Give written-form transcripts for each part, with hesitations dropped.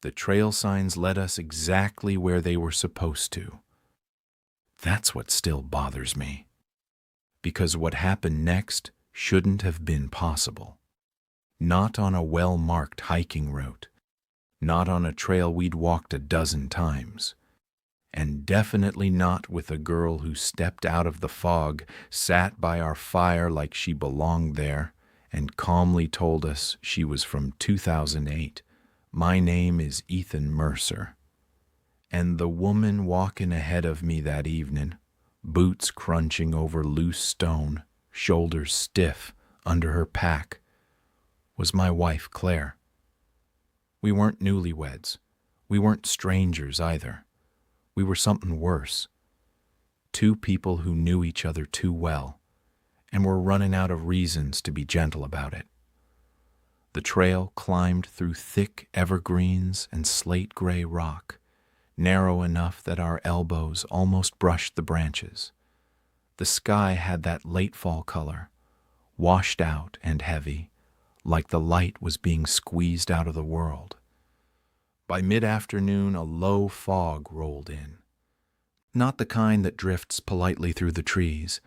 The trail signs led us exactly where they were supposed to. That's what still bothers me. Because what happened next shouldn't have been possible. Not on a well-marked hiking route. Not on a trail we'd walked a dozen times. And definitely not with a girl who stepped out of the fog, sat by our fire like she belonged there, and calmly told us she was from 2008. My name is Ethan Mercer. And the woman walking ahead of me that evening, boots crunching over loose stone, shoulders stiff under her pack, was my wife, Claire. We weren't newlyweds. We weren't strangers either. We were something worse. Two people who knew each other too well, and were running out of reasons to be gentle about it. The trail climbed through thick evergreens and slate-gray rock, narrow enough that our elbows almost brushed the branches. The sky had that late fall color, washed out and heavy, like the light was being squeezed out of the world. By mid-afternoon, a low fog rolled in. Not the kind that drifts politely through the trees.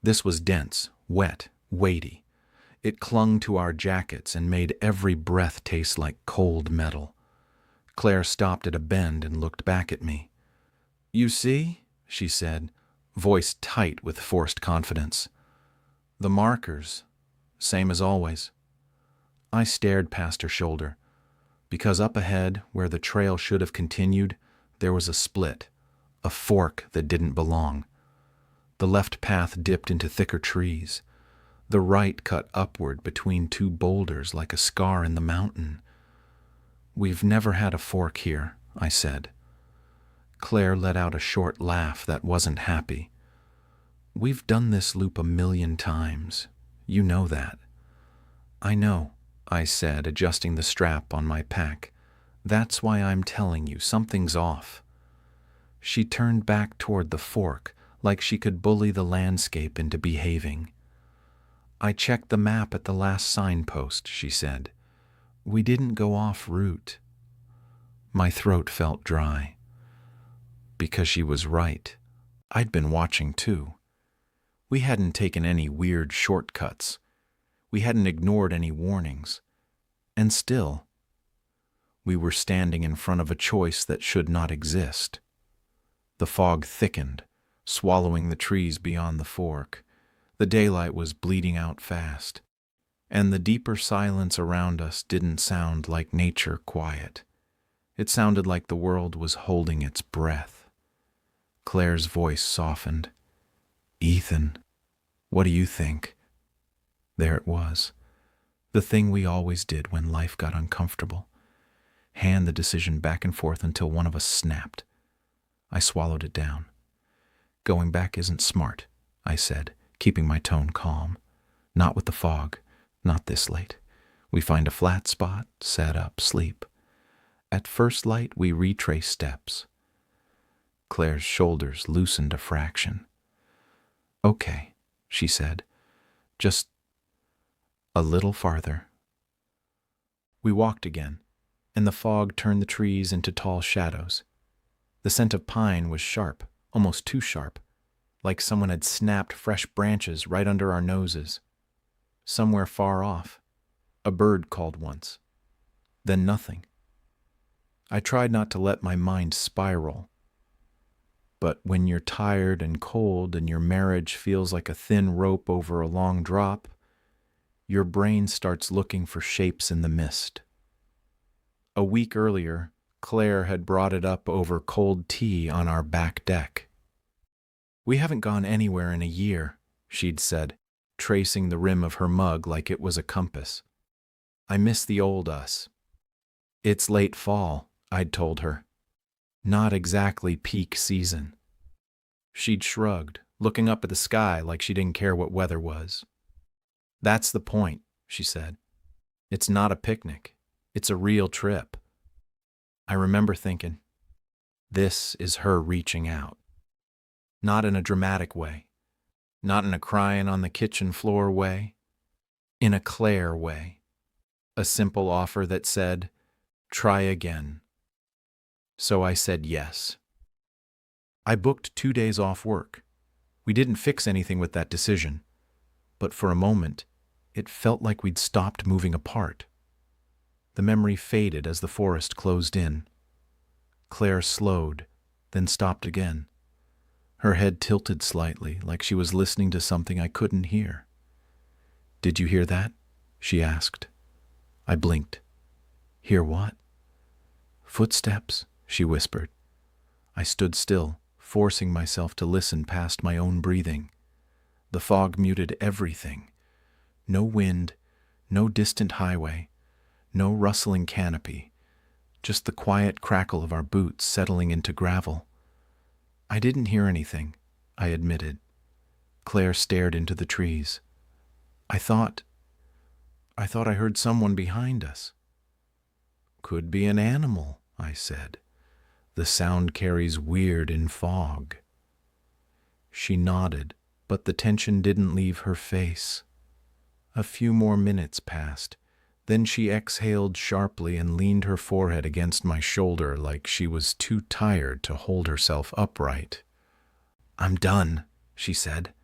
This was dense, wet, weighty. It clung to our jackets and made every breath taste like cold metal. Claire stopped at a bend and looked back at me. "You see," she said, voice tight with forced confidence. "The markers, same as always." I stared past her shoulder, because up ahead, where the trail should have continued, there was a split, a fork that didn't belong. The left path dipped into thicker trees. The right cut upward between two boulders like a scar in the mountain. "We've never had a fork here," I said. Claire let out a short laugh that wasn't happy. "We've done this loop 1,000,000 times. You know that." "I know," I said, adjusting the strap on my pack. "That's why I'm telling you, something's off." She turned back toward the fork, like she could bully the landscape into behaving. "I checked the map at the last signpost," she said. "We didn't go off route." My throat felt dry. Because she was right. I'd been watching too. We hadn't taken any weird shortcuts. We hadn't ignored any warnings. And still, we were standing in front of a choice that should not exist. The fog thickened, swallowing the trees beyond the fork. The daylight was bleeding out fast, and the deeper silence around us didn't sound like nature quiet. It sounded like the world was holding its breath. Claire's voice softened. "Ethan, what do you think?" There it was, the thing we always did when life got uncomfortable. Hand the decision back and forth until one of us snapped. I swallowed it down. "Going back isn't smart," I said, keeping my tone calm. "Not with the fog, not this late. We find a flat spot, set up, sleep. At first light, we retrace steps." Claire's shoulders loosened a fraction. "Okay," she said, "just a little farther." We walked again, and the fog turned the trees into tall shadows. The scent of pine was sharp, almost too sharp, like someone had snapped fresh branches right under our noses. Somewhere far off, a bird called once. Then nothing. I tried not to let my mind spiral. But when you're tired and cold and your marriage feels like a thin rope over a long drop, your brain starts looking for shapes in the mist. A week earlier, Claire had brought it up over cold tea on our back deck. "We haven't gone anywhere in a year," she'd said, tracing the rim of her mug like it was a compass. "I miss the old us." "It's late fall," I'd told her. "Not exactly peak season." She'd shrugged, looking up at the sky like she didn't care what weather was. "That's the point," she said. "It's not a picnic. It's a real trip." I remember thinking, this is her reaching out. Not in a dramatic way. Not in a crying on the kitchen floor way. In a Claire way. A simple offer that said, "Try again, So I said yes. I booked 2 days off work. We didn't fix anything with that decision, but for a moment, it felt like we'd stopped moving apart. The memory faded as the forest closed in. Claire slowed, then stopped again. Her head tilted slightly, like she was listening to something I couldn't hear. "Did you hear that?" she asked. I blinked. "Hear what?" "Footsteps," she whispered. I stood still, forcing myself to listen past my own breathing. The fog muted everything. No wind, no distant highway, no rustling canopy, just the quiet crackle of our boots settling into gravel. I didn't hear anything, I admitted. Claire stared into the trees. I thought I heard someone behind us." "Could be an animal," I said. "The sound carries weird in fog." She nodded, but the tension didn't leave her face. A few more minutes passed. Then she exhaled sharply and leaned her forehead against my shoulder like she was too tired to hold herself upright. "I'm done," she said.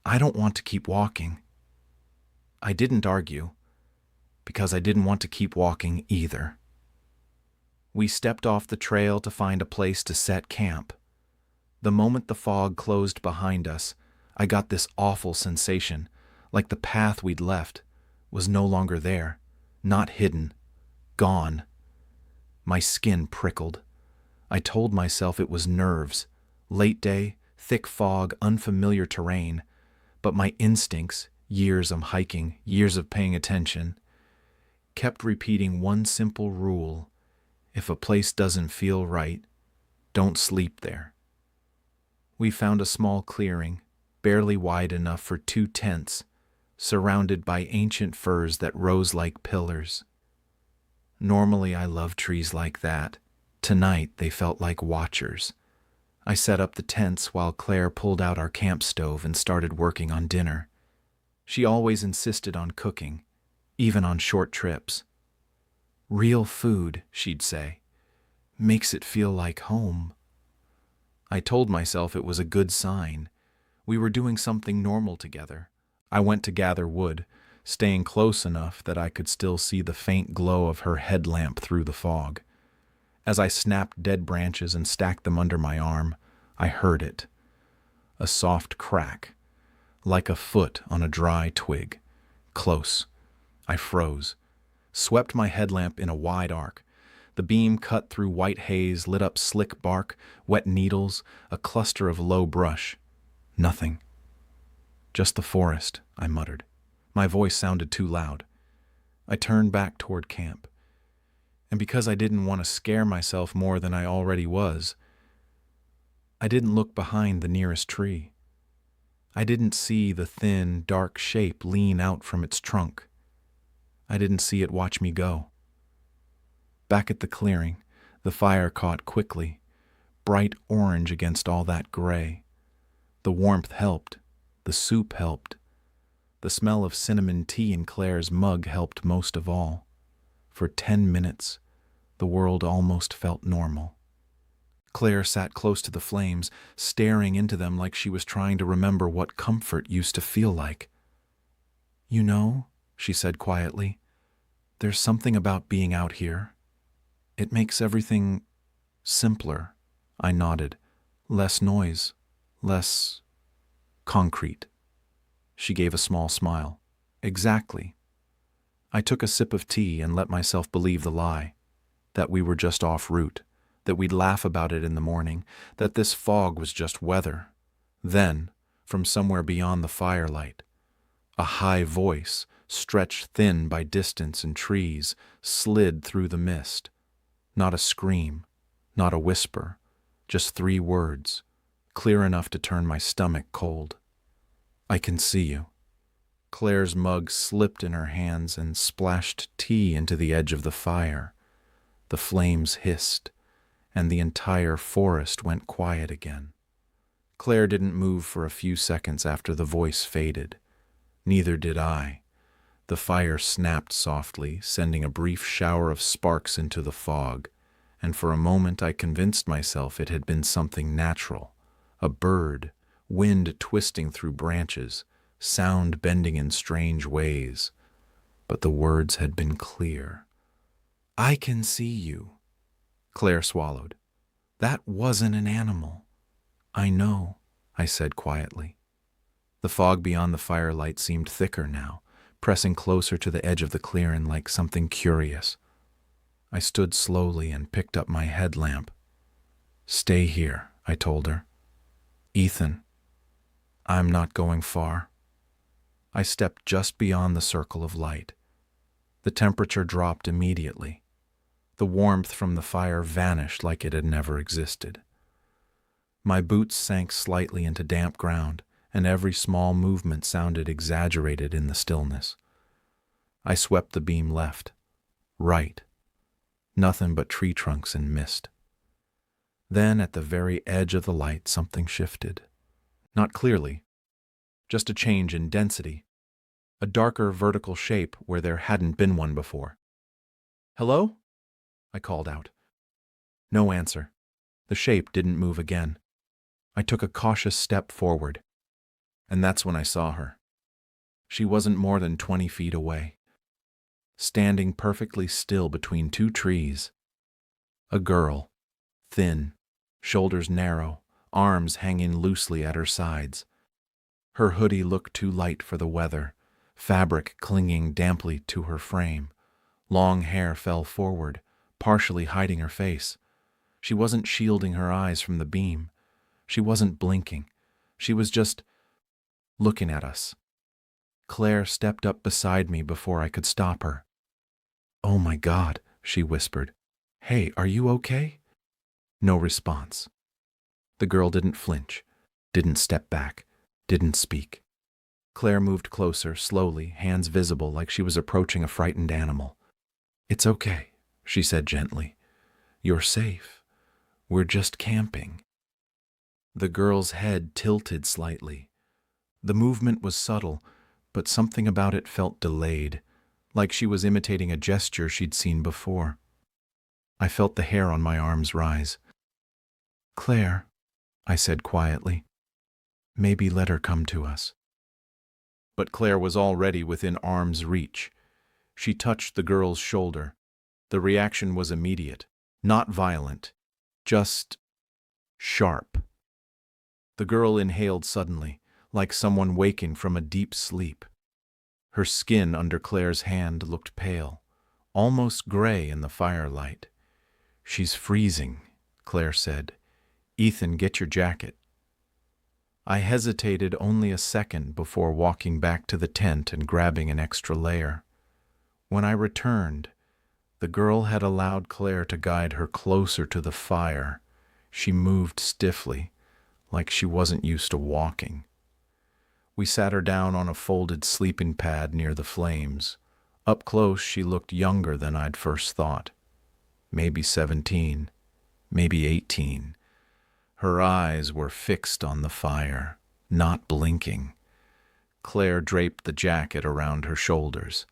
"I don't want to keep walking." I didn't argue, because I didn't want to keep walking either. We stepped off the trail to find a place to set camp. The moment the fog closed behind us, I got this awful sensation, like the path we'd left was no longer there, not hidden, gone. My skin prickled. I told myself it was nerves, late day, thick fog, unfamiliar terrain, but my instincts, years of hiking, years of paying attention, kept repeating one simple rule: if a place doesn't feel right, don't sleep there. We found a small clearing, barely wide enough for 2 tents, surrounded by ancient firs that rose like pillars. Normally I love trees like that. Tonight they felt like watchers. I set up the tents while Claire pulled out our camp stove and started working on dinner. She always insisted on cooking, even on short trips. "Real food," she'd say, "makes it feel like home." I told myself it was a good sign. We were doing something normal together. I went to gather wood, staying close enough that I could still see the faint glow of her headlamp through the fog. As I snapped dead branches and stacked them under my arm, I heard it. A soft crack, like a foot on a dry twig. Close. I froze, swept my headlamp in a wide arc. The beam cut through white haze, lit up slick bark, wet needles, a cluster of low brush. Nothing. "Just the forest," I muttered. My voice sounded too loud. I turned back toward camp. And because I didn't want to scare myself more than I already was, I didn't look behind the nearest tree. I didn't see the thin, dark shape lean out from its trunk. I didn't see it watch me go. Back at the clearing, the fire caught quickly, bright orange against all that gray. The warmth helped. The soup helped. The smell of cinnamon tea in Claire's mug helped most of all. For 10 minutes, the world almost felt normal. Claire sat close to the flames, staring into them like she was trying to remember what comfort used to feel like. "You know," she said quietly, "there's something about being out here. It makes everything simpler." I nodded. "Less noise, less concrete." She gave a small smile. "Exactly." I took a sip of tea and let myself believe the lie, that we were just off route, that we'd laugh about it in the morning, that this fog was just weather. Then, from somewhere beyond the firelight, a high voice, stretched thin by distance and trees, slid through the mist. Not a scream, not a whisper, just 3 words, clear enough to turn my stomach cold. "I can see you." Claire's mug slipped in her hands and splashed tea into the edge of the fire. The flames hissed, and the entire forest went quiet again. Claire didn't move for a few seconds after the voice faded. Neither did I. The fire snapped softly, sending a brief shower of sparks into the fog, and for a moment I convinced myself it had been something natural. A bird, wind twisting through branches, sound bending in strange ways. But the words had been clear. "I can see you." Claire swallowed. "That wasn't an animal." "I know," I said quietly. The fog beyond the firelight seemed thicker now, pressing closer to the edge of the clearing like something curious. I stood slowly and picked up my headlamp. "Stay here," I told her. "Ethan, I'm not going far." I stepped just beyond the circle of light. The temperature dropped immediately. The warmth from the fire vanished like it had never existed. My boots sank slightly into damp ground, and every small movement sounded exaggerated in the stillness. I swept the beam left, right. Nothing but tree trunks and mist. Then, at the very edge of the light, something shifted. Not clearly, just a change in density, a darker vertical shape where there hadn't been one before. "Hello?" I called out. No answer. The shape didn't move again. I took a cautious step forward, and that's when I saw her. She wasn't more than 20 feet away, standing perfectly still between two trees. A girl, thin, shoulders narrow, arms hanging loosely at her sides. Her hoodie looked too light for the weather, fabric clinging damply to her frame. Long hair fell forward, partially hiding her face. She wasn't shielding her eyes from the beam. She wasn't blinking. She was just looking at us. Claire stepped up beside me before I could stop her. "Oh my God," she whispered. "Hey, are you okay?" No response. The girl didn't flinch, didn't step back, didn't speak. Claire moved closer, slowly, hands visible like she was approaching a frightened animal. "It's okay," she said gently. "You're safe. We're just camping." The girl's head tilted slightly. The movement was subtle, but something about it felt delayed, like she was imitating a gesture she'd seen before. I felt the hair on my arms rise. "Claire," I said quietly, "maybe let her come to us." But Claire was already within arm's reach. She touched the girl's shoulder. The reaction was immediate, not violent, just sharp. The girl inhaled suddenly, like someone waking from a deep sleep. Her skin under Claire's hand looked pale, almost gray in the firelight. "She's freezing," Claire said. "Ethan, get your jacket." I hesitated only a second before walking back to the tent and grabbing an extra layer. When I returned, the girl had allowed Claire to guide her closer to the fire. She moved stiffly, like she wasn't used to walking. We sat her down on a folded sleeping pad near the flames. Up close, she looked younger than I'd first thought. Maybe 17, maybe 18. Her eyes were fixed on the fire, not blinking. Claire draped the jacket around her shoulders.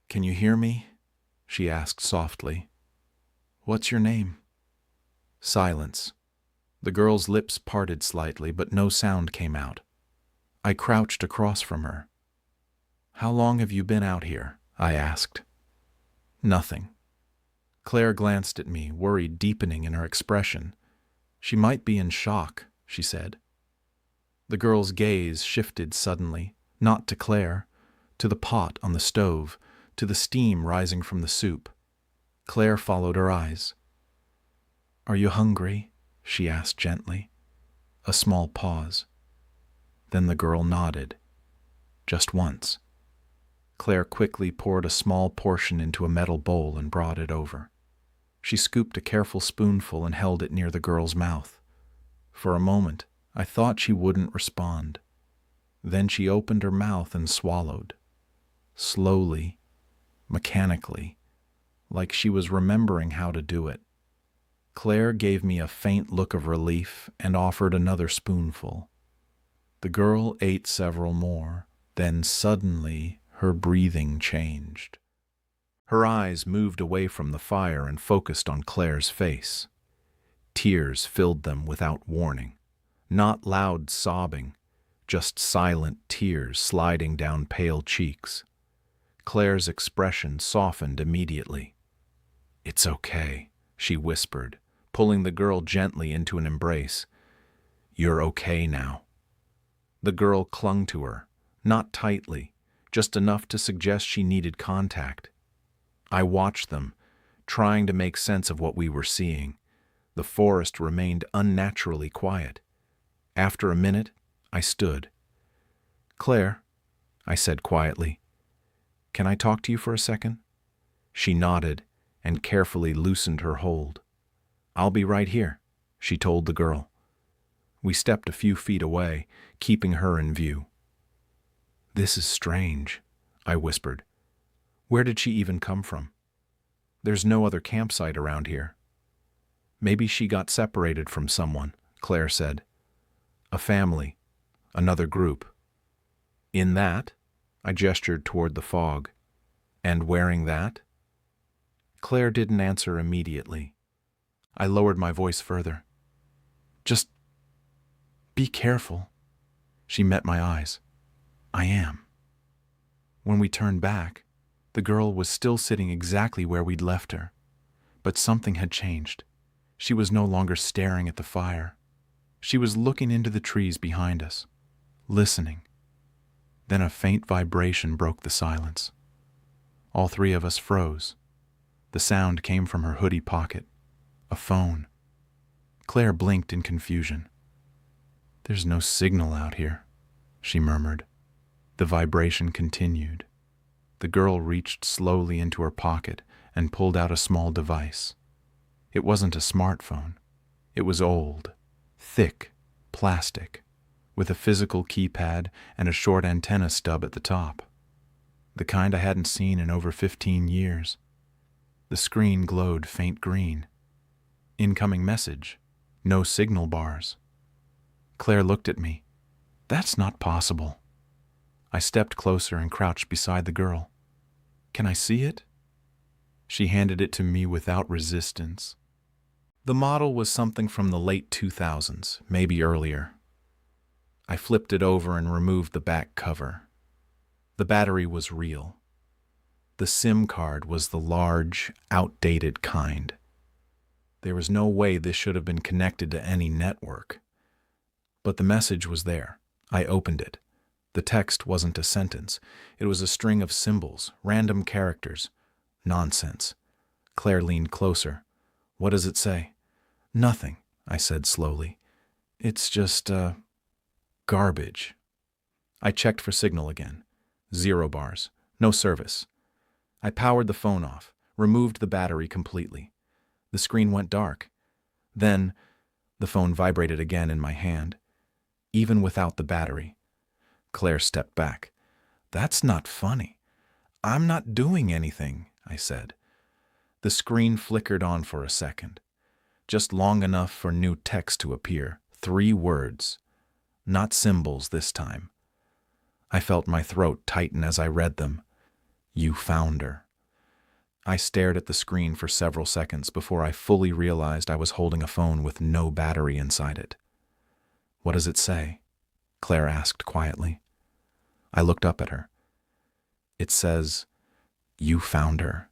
"Can you hear me?" she asked softly. "What's your name?" Silence. The girl's lips parted slightly, but no sound came out. I crouched across from her. "How long have you been out here?" I asked. Nothing. Claire glanced at me, worry deepening in her expression. "She might be in shock," she said. The girl's gaze shifted suddenly, not to Claire, to the pot on the stove, to the steam rising from the soup. Claire followed her eyes. "Are you hungry?" she asked gently. A small pause. Then the girl nodded. Just once. Claire quickly poured a small portion into a metal bowl and brought it over. She scooped a careful spoonful and held it near the girl's mouth. For a moment, I thought she wouldn't respond. Then she opened her mouth and swallowed. Slowly, mechanically, like she was remembering how to do it. Claire gave me a faint look of relief and offered another spoonful. The girl ate several more, then suddenly her breathing changed. Her eyes moved away from the fire and focused on Claire's face. Tears filled them without warning. Not loud sobbing, just silent tears sliding down pale cheeks. Claire's expression softened immediately. "It's okay," she whispered, pulling the girl gently into an embrace. "You're okay now." The girl clung to her, not tightly, just enough to suggest she needed contact. I watched them, trying to make sense of what we were seeing. The forest remained unnaturally quiet. After a minute, I stood. "Claire," I said quietly, "can I talk to you for a second?" She nodded and carefully loosened her hold. "I'll be right here," she told the girl. We stepped a few feet away, keeping her in view. "This is strange," I whispered. "Where did she even come from? There's no other campsite around here." "Maybe she got separated from someone," Claire said. "A family, another group." "In that?" I gestured toward the fog. "And wearing that?" Claire didn't answer immediately. I lowered my voice further. "Just be careful." She met my eyes. "I am." When we turned back, the girl was still sitting exactly where we'd left her. But something had changed. She was no longer staring at the fire. She was looking into the trees behind us, listening. Then a faint vibration broke the silence. All three of us froze. The sound came from her hoodie pocket. A phone. Claire blinked in confusion. "There's no signal out here," she murmured. The vibration continued. The girl reached slowly into her pocket and pulled out a small device. It wasn't a smartphone. It was old, thick, plastic, with a physical keypad and a short antenna stub at the top. The kind I hadn't seen in over 15 years. The screen glowed faint green. Incoming message. No signal bars. Claire looked at me. "That's not possible." I stepped closer and crouched beside the girl. "Can I see it?" She handed it to me without resistance. The model was something from the late 2000s, maybe earlier. I flipped it over and removed the back cover. The battery was real. The SIM card was the large, outdated kind. There was no way this should have been connected to any network. But the message was there. I opened it. The text wasn't a sentence. It was a string of symbols, random characters. Nonsense. Claire leaned closer. "What does it say?" "Nothing," I said slowly. "It's just, garbage." I checked for signal again. 0 bars. No service. I powered the phone off, removed the battery completely. The screen went dark. Then, the phone vibrated again in my hand, even without the battery. Claire stepped back. "That's not funny. I'm not doing anything," I said. The screen flickered on for a second, just long enough for new text to appear. 3 words. Not symbols this time. I felt my throat tighten as I read them. "You found her." I stared at the screen for several seconds before I fully realized I was holding a phone with no battery inside it. "What does it say?" Claire asked quietly. I looked up at her. "It says, 'You found her.'"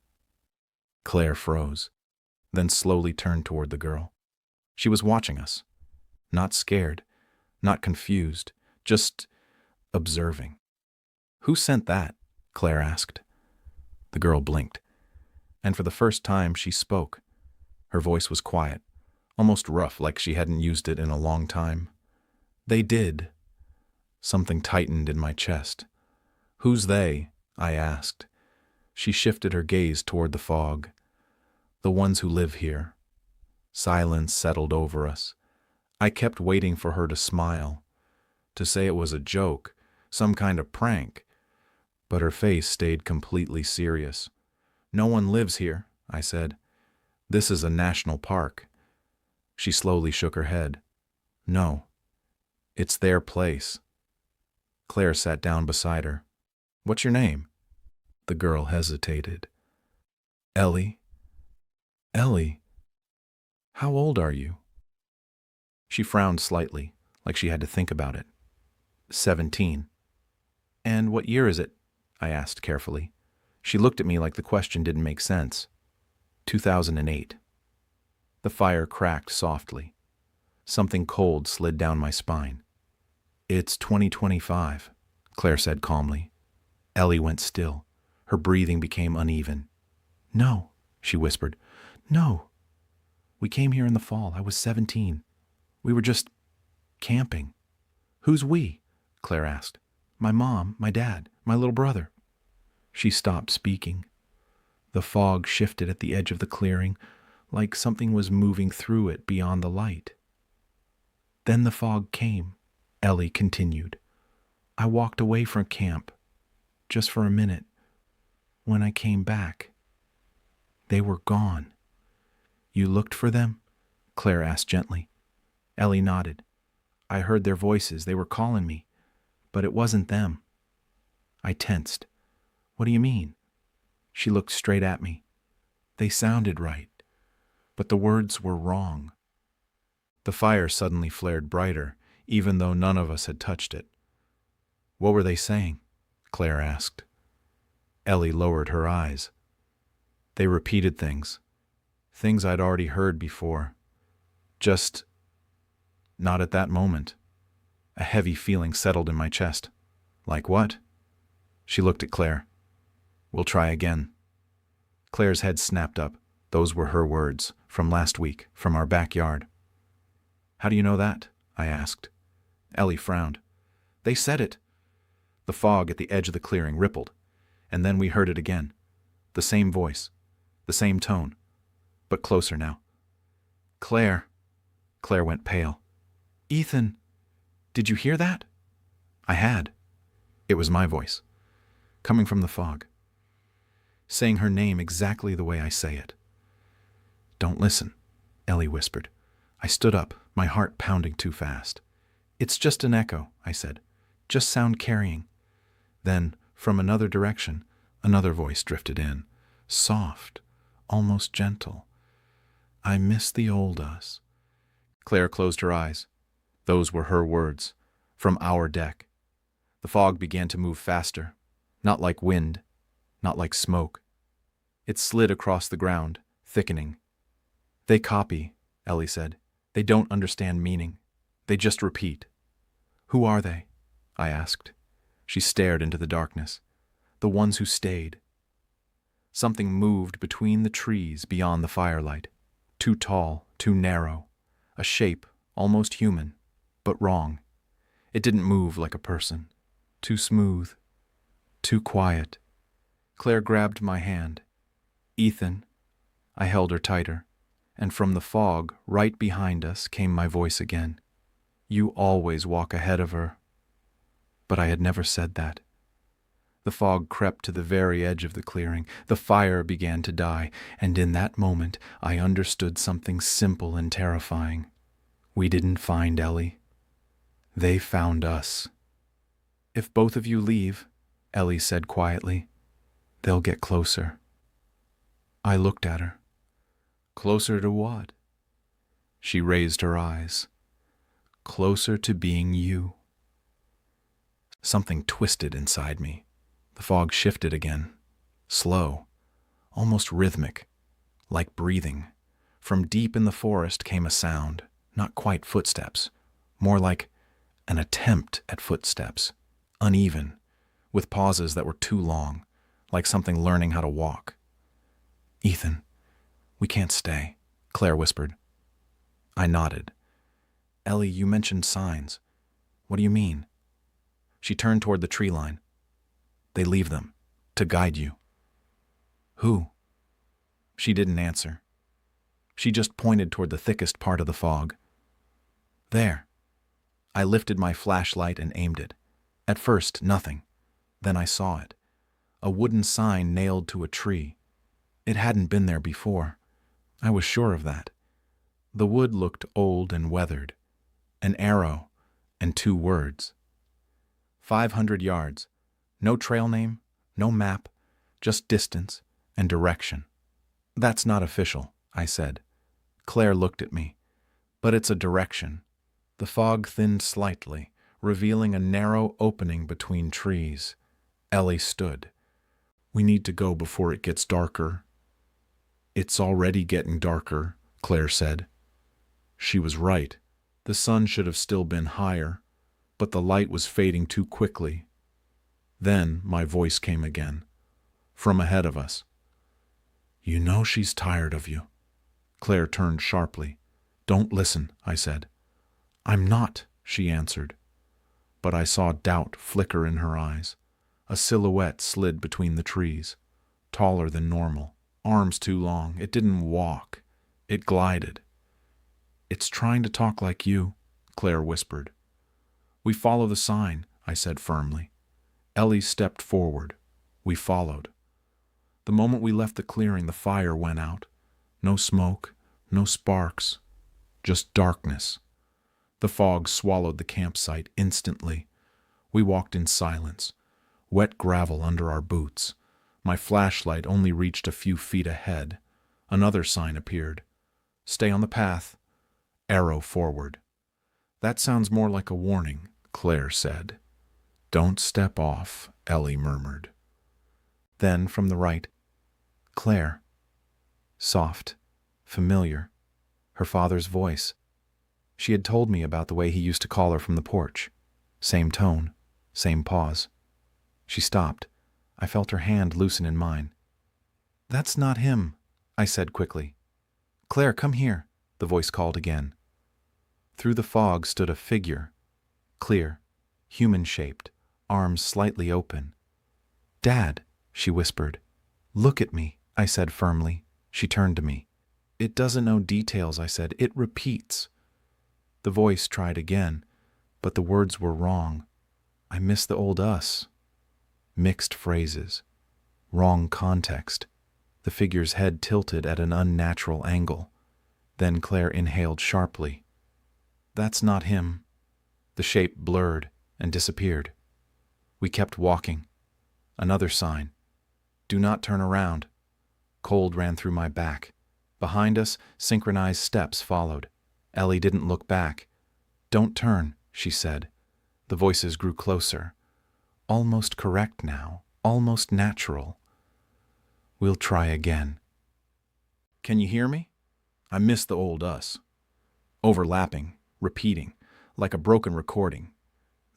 Claire froze, then slowly turned toward the girl. She was watching us. Not scared, not confused, just observing. "Who sent that?" Claire asked. The girl blinked, and for the first time she spoke. Her voice was quiet, almost rough, like she hadn't used it in a long time. "They did." Something tightened in my chest. "Who's they?" I asked. She shifted her gaze toward the fog. "The ones who live here." Silence settled over us. I kept waiting for her to smile, to say it was a joke, some kind of prank. But her face stayed completely serious. "No one lives here," I said. "This is a national park." She slowly shook her head. "No, it's their place." Claire sat down beside her. "What's your name?" The girl hesitated. Ellie, Ellie, how old are you? She frowned slightly, like she had to think about it. 17. And what year is it? I asked carefully. She looked at me like the question didn't make sense. 2008. The fire cracked softly. Something cold slid down my spine. It's 2025, Claire said calmly. Ellie went still. Her breathing became uneven. No, she whispered. No. We came here in the fall. I was 17. We were just camping. Who's we? Claire asked. My mom, my dad, my little brother. She stopped speaking. The fog shifted at the edge of the clearing, like something was moving through it beyond the light. Then the fog came, Ellie continued. I walked away from camp, just for a minute. When I came back, they were gone. You looked for them? Claire asked gently. Ellie nodded. I heard their voices. They were calling me, but it wasn't them. I tensed. What do you mean? She looked straight at me. They sounded right, but the words were wrong. The fire suddenly flared brighter, even though none of us had touched it. What were they saying? Claire asked. Ellie lowered her eyes. They repeated things I'd already heard before. Just not at that moment. A heavy feeling settled in my chest. Like what? She looked at Claire. We'll try again. Claire's head snapped up. Those were her words, from last week, from our backyard. How do you know that? I asked. Ellie frowned. They said it. The fog at the edge of the clearing rippled, and then we heard it again. The same voice, the same tone, but closer now. Claire. Claire went pale. Ethan, did you hear that? I had. It was my voice, coming from the fog, saying her name exactly the way I say it. Don't listen, Ellie whispered. I stood up, my heart pounding too fast. It's just an echo, I said. Just sound carrying. Then, from another direction, another voice drifted in, soft, almost gentle. I miss the old us. Claire closed her eyes. Those were her words, from our deck. The fog began to move faster, not like wind, not like smoke. It slid across the ground, thickening. They copy, Ellie said. They don't understand meaning. They just repeat. Who are they? I asked. She stared into the darkness. The ones who stayed. Something moved between the trees beyond the firelight. Too tall, too narrow. A shape, almost human, but wrong. It didn't move like a person. Too smooth. Too quiet. Claire grabbed my hand. Ethan. I held her tighter, and from the fog right behind us came my voice again. You always walk ahead of her. But I had never said that. The fog crept to the very edge of the clearing. The fire began to die, and in that moment I understood something simple and terrifying. We didn't find Ellie. They found us. If both of you leave, Ellie said quietly, they'll get closer. I looked at her. Closer to what? She raised her eyes. Closer to being you. Something twisted inside me. The fog shifted again. Slow, almost rhythmic, like breathing. From deep in the forest came a sound, not quite footsteps, more like an attempt at footsteps, uneven, with pauses that were too long, like something learning how to walk. Ethan, we can't stay, Claire whispered. I nodded. Ellie, you mentioned signs. What do you mean? She turned toward the tree line. They leave them, to guide you. Who? She didn't answer. She just pointed toward the thickest part of the fog. There. I lifted my flashlight and aimed it. At first, nothing. Then I saw it. A wooden sign nailed to a tree. It hadn't been there before. I was sure of that. The wood looked old and weathered. An arrow and 2 words. 500 yards. No trail name, no map, just distance and direction. That's not official, I said. Claire looked at me. But it's a direction. The fog thinned slightly, revealing a narrow opening between trees. Ellie stood. We need to go before it gets darker. It's already getting darker, Claire said. She was right. The sun should have still been higher, but the light was fading too quickly. Then my voice came again, from ahead of us. You know she's tired of you. Claire turned sharply. Don't listen, I said. I'm not, she answered. But I saw doubt flicker in her eyes. A silhouette slid between the trees, taller than normal, arms too long. It didn't walk. It glided. It's trying to talk like you, Claire whispered. We follow the sign, I said firmly. Ellie stepped forward. We followed. The moment we left the clearing, the fire went out. No smoke, no sparks, just darkness. The fog swallowed the campsite instantly. We walked in silence, wet gravel under our boots. My flashlight only reached a few feet ahead. Another sign appeared. Stay on the path. Arrow forward. That sounds more like a warning, Claire said. Don't step off, Ellie murmured. Then, from the right, Claire. Soft, familiar. Her father's voice. She had told me about the way he used to call her from the porch. Same tone, same pause. She stopped. I felt her hand loosen in mine. That's not him, I said quickly. Claire, come here, the voice called again. Through the fog stood a figure, clear, human-shaped, arms slightly open. Dad, she whispered. Look at me, I said firmly. She turned to me. It doesn't know details, I said. It repeats. The voice tried again, but the words were wrong. I miss the old us. Mixed phrases. Wrong context. The figure's head tilted at an unnatural angle. Then Claire inhaled sharply. That's not him. The shape blurred and disappeared. We kept walking. Another sign. Do not turn around. Cold ran through my back. Behind us, synchronized steps followed. Ellie didn't look back. Don't turn, she said. The voices grew closer. Almost correct now, almost natural. We'll try again. Can you hear me? I miss the old us. Overlapping, repeating, like a broken recording.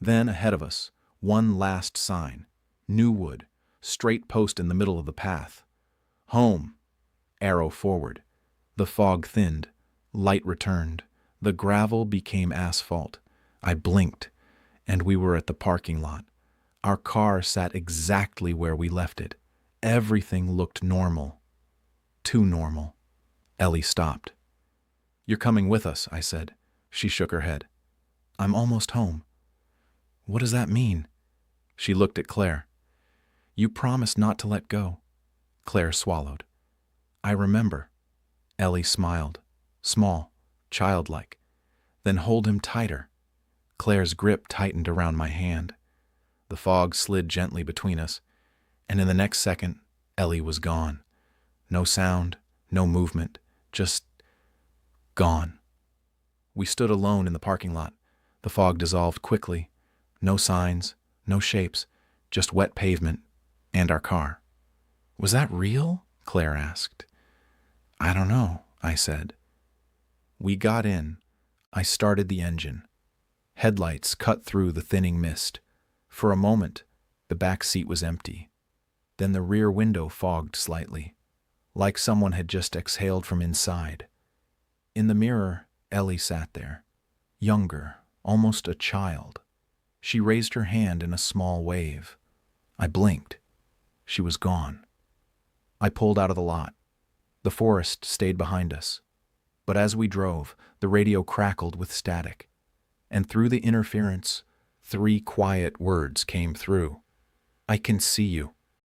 Then ahead of us, one last sign. New wood, straight post in the middle of the path. Home. Arrow forward. The fog thinned. Light returned. The gravel became asphalt. I blinked, and we were at the parking lot. Our car sat exactly where we left it. Everything looked normal. Too normal. Ellie stopped. You're coming with us, I said. She shook her head. I'm almost home. What does that mean? She looked at Claire. You promised not to let go. Claire swallowed. I remember. Ellie smiled. Small, childlike. Then hold him tighter. Claire's grip tightened around my hand. The fog slid gently between us, and in the next second, Ellie was gone. No sound, no movement, just gone. We stood alone in the parking lot. The fog dissolved quickly. No signs, no shapes, just wet pavement and our car. Was that real? Claire asked. I don't know, I said. We got in. I started the engine. Headlights cut through the thinning mist. For a moment, the back seat was empty. Then the rear window fogged slightly, like someone had just exhaled from inside. In the mirror, Ellie sat there, younger, almost a child. She raised her hand in a small wave. I blinked. She was gone. I pulled out of the lot. The forest stayed behind us. But as we drove, the radio crackled with static. And through the interference, 3 quiet words came through. I can see you.